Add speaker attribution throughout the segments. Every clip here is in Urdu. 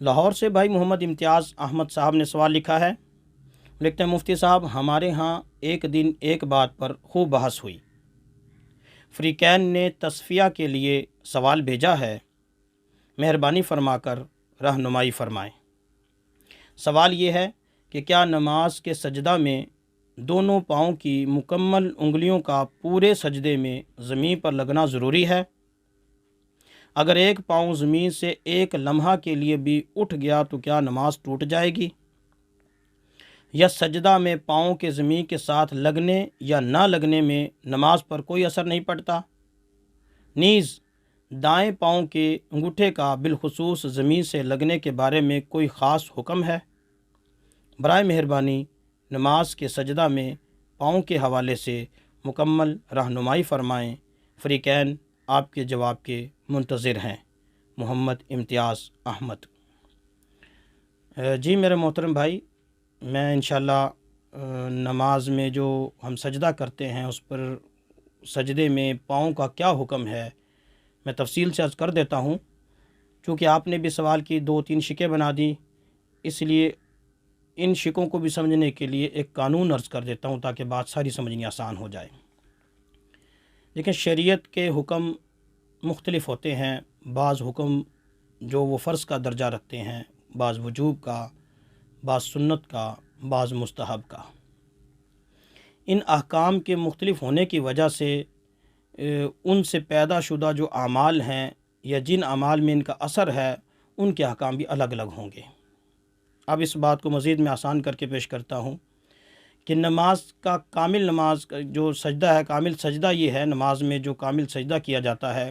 Speaker 1: لاہور سے بھائی محمد امتیاز احمد صاحب نے سوال لکھا ہے۔ لکھتے ہیں مفتی صاحب، ہمارے ہاں ایک دن ایک بات پر خوب بحث ہوئی۔ فریقین نے تصفیہ کے لیے سوال بھیجا ہے، مہربانی فرما کر رہنمائی فرمائیں۔ سوال یہ ہے کہ کیا نماز کے سجدہ میں دونوں پاؤں کی مکمل انگلیوں کا پورے سجدے میں زمین پر لگنا ضروری ہے؟ اگر ایک پاؤں زمین سے ایک لمحہ کے لیے بھی اٹھ گیا تو کیا نماز ٹوٹ جائے گی؟ یا سجدہ میں پاؤں کے زمین کے ساتھ لگنے یا نہ لگنے میں نماز پر کوئی اثر نہیں پڑتا؟ نیز دائیں پاؤں کے انگوٹھے کا بالخصوص زمین سے لگنے کے بارے میں کوئی خاص حکم ہے؟ برائے مہربانی نماز کے سجدہ میں پاؤں کے حوالے سے مکمل رہنمائی فرمائیں۔ فریقین آپ کے جواب کے منتظر ہیں۔ محمد امتیاز احمد۔ جی میرے محترم بھائی، میں انشاءاللہ نماز میں جو ہم سجدہ کرتے ہیں اس پر سجدے میں پاؤں کا کیا حکم ہے میں تفصیل سے عرض کر دیتا ہوں۔ چونکہ آپ نے بھی سوال کی 2-3 شکیں بنا دی، اس لیے ان شکوں کو بھی سمجھنے کے لیے ایک قانون عرض کر دیتا ہوں تاکہ بات ساری سمجھنی آسان ہو جائے۔ لیکن شریعت کے حکم مختلف ہوتے ہیں، بعض حکم جو وہ فرض کا درجہ رکھتے ہیں، بعض وجوب کا، بعض سنت کا، بعض مستحب کا۔ ان احکام کے مختلف ہونے کی وجہ سے ان سے پیدا شدہ جو اعمال ہیں یا جن اعمال میں ان کا اثر ہے ان کے احکام بھی الگ الگ ہوں گے۔ اب اس بات کو مزید میں آسان کر کے پیش کرتا ہوں کہ نماز کا کامل نماز کا جو سجدہ ہے، کامل سجدہ یہ ہے نماز میں جو کامل سجدہ کیا جاتا ہے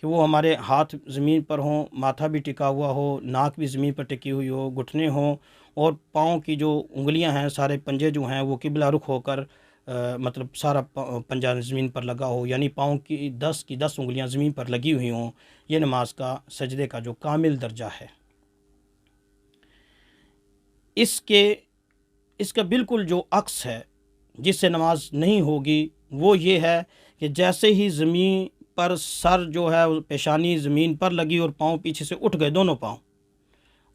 Speaker 1: کہ وہ ہمارے ہاتھ زمین پر ہوں، ماتھا بھی ٹکا ہوا ہو، ناک بھی زمین پر ٹکی ہوئی ہو، گھٹنے ہوں، اور پاؤں کی جو انگلیاں ہیں، سارے پنجے جو ہیں وہ قبلہ رخ ہو کر مطلب سارا پنجہ زمین پر لگا ہو، یعنی پاؤں کی 10 انگلیاں زمین پر لگی ہوئی ہوں۔ یہ نماز کا سجدے کا جو کامل درجہ ہے۔ اس کا بالکل جو عکس ہے جس سے نماز نہیں ہوگی وہ یہ ہے کہ جیسے ہی زمین پر سر جو ہے پیشانی زمین پر لگی اور پاؤں پیچھے سے اٹھ گئے دونوں پاؤں،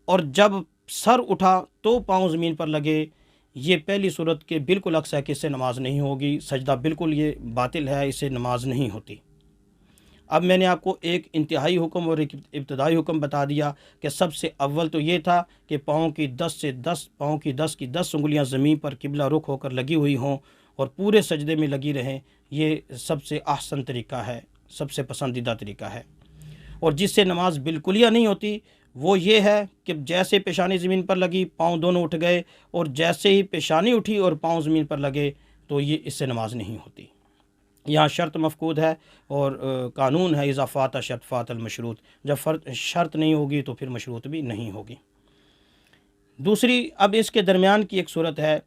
Speaker 1: اور جب سر اٹھا تو پاؤں زمین پر لگے، یہ پہلی صورت کے بالکل عکس ہے کہ اس سے نماز نہیں ہوگی، سجدہ بالکل یہ باطل ہے، اس سے نماز نہیں ہوتی۔ اب میں نے آپ کو ایک انتہائی حکم اور ایک ابتدائی حکم بتا دیا کہ سب سے اول تو یہ تھا کہ پاؤں کی 10 انگلیاں زمین پر قبلہ رخ ہو کر لگی ہوئی ہوں اور پورے سجدے میں لگی رہیں۔ یہ سب سے احسن طریقہ ہے، سب سے پسندیدہ طریقہ ہے۔ اور جس سے نماز بالکلیہ نہیں ہوتی وہ یہ ہے کہ جیسے پیشانی زمین پر لگی پاؤں دونوں اٹھ گئے، اور جیسے ہی پیشانی اٹھی اور پاؤں زمین پر لگے تو یہ اس سے نماز نہیں ہوتی۔ یہاں شرط مفقود ہے اور قانون ہے اذا فات شرط فات المشروط، جب شرط نہیں ہوگی تو پھر مشروط بھی نہیں ہوگی۔ دوسری، اب اس کے درمیان کی ایک صورت ہے،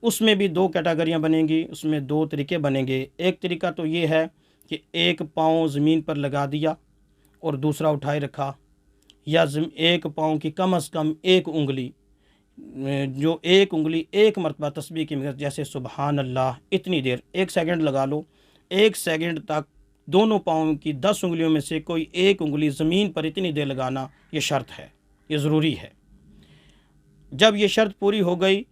Speaker 1: اس میں بھی 2 کیٹاگریاں بنیں گی، اس میں 2 طریقے بنیں گے۔ ایک طریقہ تو یہ ہے کہ ایک پاؤں زمین پر لگا دیا اور دوسرا اٹھائے رکھا، یا ایک پاؤں کی کم از کم ایک انگلی، جو ایک انگلی ایک مرتبہ تسبیح کی مقدار، جیسے سبحان اللہ اتنی دیر 1 سیکنڈ لگا لو، 1 سیکنڈ تک دونوں پاؤں کی 10 انگلیوں میں سے کوئی ایک انگلی زمین پر اتنی دیر لگانا یہ شرط ہے، یہ ضروری ہے۔ جب یہ شرط پوری ہو گئی،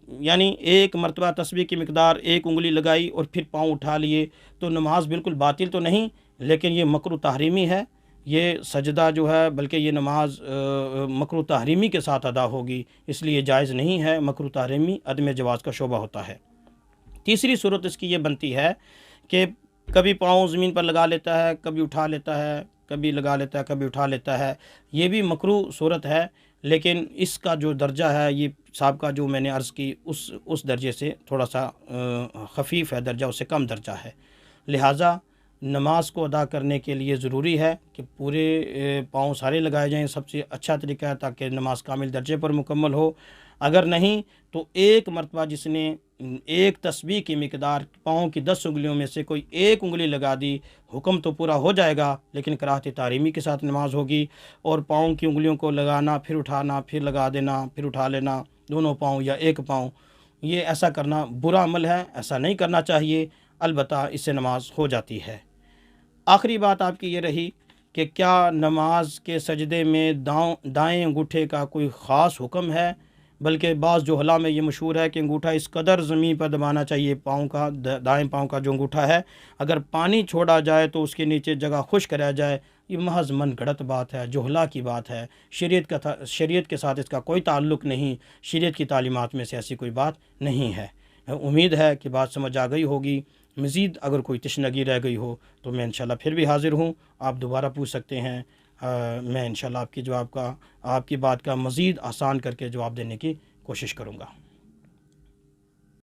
Speaker 1: یعنی ایک مرتبہ تسبیح کی مقدار ایک انگلی لگائی اور پھر پاؤں اٹھا لیے، تو نماز بالکل باطل تو نہیں، لیکن یہ مکروہ تحریمی ہے۔ یہ سجدہ جو ہے بلکہ یہ نماز مکروہ تحریمی کے ساتھ ادا ہوگی، اس لیے جائز نہیں ہے، مکروہ تحریمی عدم جواز کا شعبہ ہوتا ہے۔ تیسری صورت اس کی یہ بنتی ہے کہ کبھی پاؤں زمین پر لگا لیتا ہے، کبھی اٹھا لیتا ہے، کبھی لگا لیتا ہے، کبھی اٹھا لیتا ہے، یہ بھی مکروہ صورت ہے، لیکن اس کا جو درجہ ہے یہ سابقہ جو میں نے عرض کی اس درجے سے تھوڑا سا خفیف ہے، درجہ اس سے کم درجہ ہے۔ لہٰذا نماز کو ادا کرنے کے لیے ضروری ہے کہ پورے پاؤں سارے لگائے جائیں، سب سے اچھا طریقہ ہے تاکہ نماز کامل درجے پر مکمل ہو۔ اگر نہیں تو ایک مرتبہ جس نے ایک تسبیح کی مقدار پاؤں کی 10 انگلیوں میں سے کوئی ایک انگلی لگا دی، حکم تو پورا ہو جائے گا لیکن کراہت تحریمی کے ساتھ نماز ہوگی، اور پاؤں کی انگلیوں کو لگانا، پھر اٹھانا، پھر لگا دینا، پھر اٹھا لینا، دونوں پاؤں یا ایک پاؤں، یہ ایسا کرنا برا عمل ہے، ایسا نہیں کرنا چاہیے، البتہ اس سے نماز ہو جاتی ہے۔ آخری بات آپ کی یہ رہی کہ کیا نماز کے سجدے میں دائیں انگوٹھے کا کوئی خاص حکم ہے، بلکہ بعض جہلاء میں یہ مشہور ہے کہ انگوٹھا اس قدر زمین پر دبانا چاہیے پاؤں کا، دائیں پاؤں کا جو انگوٹھا ہے، اگر پانی چھوڑا جائے تو اس کے نیچے جگہ خشک رہ جائے۔ یہ محض من گھڑت بات ہے، جہلاء کی بات ہے، شریعت کے ساتھ اس کا کوئی تعلق نہیں، شریعت کی تعلیمات میں سے ایسی کوئی بات نہیں ہے۔ امید ہے کہ بات سمجھ آ گئی ہوگی۔ مزید اگر کوئی تشنگی رہ گئی ہو تو میں انشاءاللہ پھر بھی حاضر ہوں، آپ دوبارہ پوچھ سکتے ہیں۔ میں انشاءاللہ آپ کی بات کا مزید آسان کر کے جواب دینے کی کوشش کروں گا۔